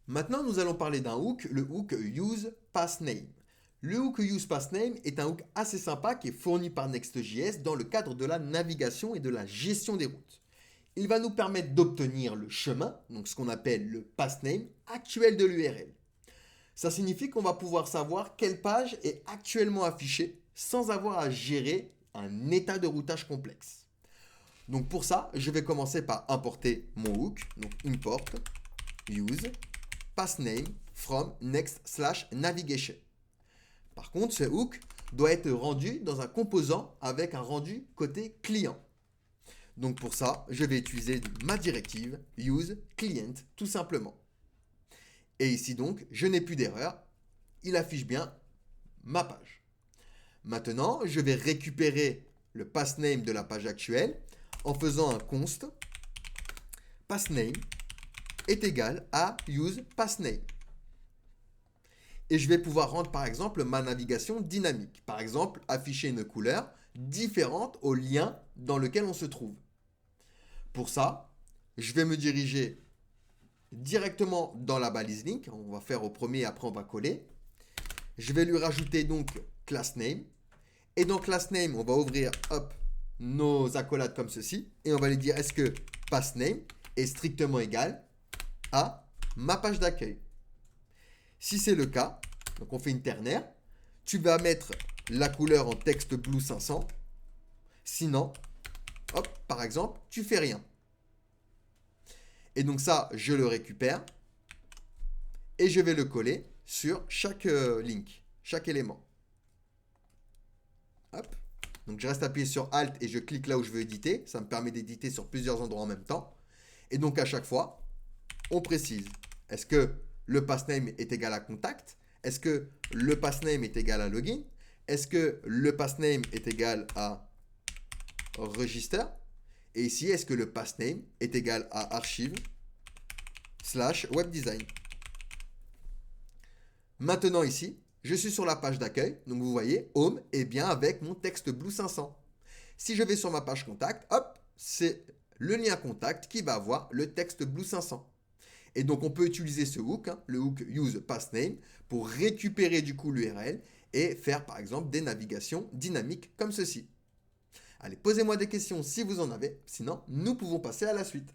Maintenant, nous allons parler d'un hook, le hook usePassName. Le hook usePassName est un hook assez sympa qui est fourni par Next.js dans le cadre de la navigation et de la gestion des routes. Il va nous permettre d'obtenir le chemin, donc ce qu'on appelle le passname actuel de l'URL. Ça signifie qu'on va pouvoir savoir quelle page est actuellement affichée sans avoir à gérer un état de routage complexe. Donc pour ça, je vais commencer par importer mon hook, donc import use passname from next/navigation. Par contre, ce hook doit être rendu dans un composant avec un rendu côté client. Donc pour ça, je vais utiliser ma directive use client tout simplement. Et ici donc, je n'ai plus d'erreur, il affiche bien ma page. Maintenant, je vais récupérer le passname de la page actuelle en faisant un const passname est égal à usePassName. Et je vais pouvoir rendre par exemple ma navigation dynamique. Par exemple, afficher une couleur différente au lien dans lequel on se trouve. Pour ça, je vais me diriger directement dans la balise link. On va faire au premier, après on va coller. Je vais lui rajouter donc class name. Et dans class name, on va ouvrir nos accolades comme ceci. Et on va lui dire est-ce que passName est strictement égal à ma page d'accueil. Si c'est le cas, donc on fait une ternaire, tu vas mettre la couleur en texte blue 500. Sinon, par exemple, tu fais rien. Et donc ça, je le récupère et je vais le coller sur chaque link, chaque élément. Hop. Donc je reste appuyé sur Alt et je clique là où je veux éditer. Ça me permet d'éditer sur plusieurs endroits en même temps. Et donc à chaque fois, on précise. Est-ce que le passname est égal à contact? Est-ce que le passname est égal à login? Est-ce que le passname est égal à register? Et ici, est-ce que le passname est égal à archive/webdesign? Maintenant ici, je suis sur la page d'accueil. Donc vous voyez, home est bien avec mon texte blue 500. Si je vais sur ma page contact, c'est le lien contact qui va avoir le texte blue 500. Et donc on peut utiliser ce hook, le hook usePassName, pour récupérer du coup l'URL et faire par exemple des navigations dynamiques comme ceci. Allez, posez-moi des questions si vous en avez, sinon nous pouvons passer à la suite.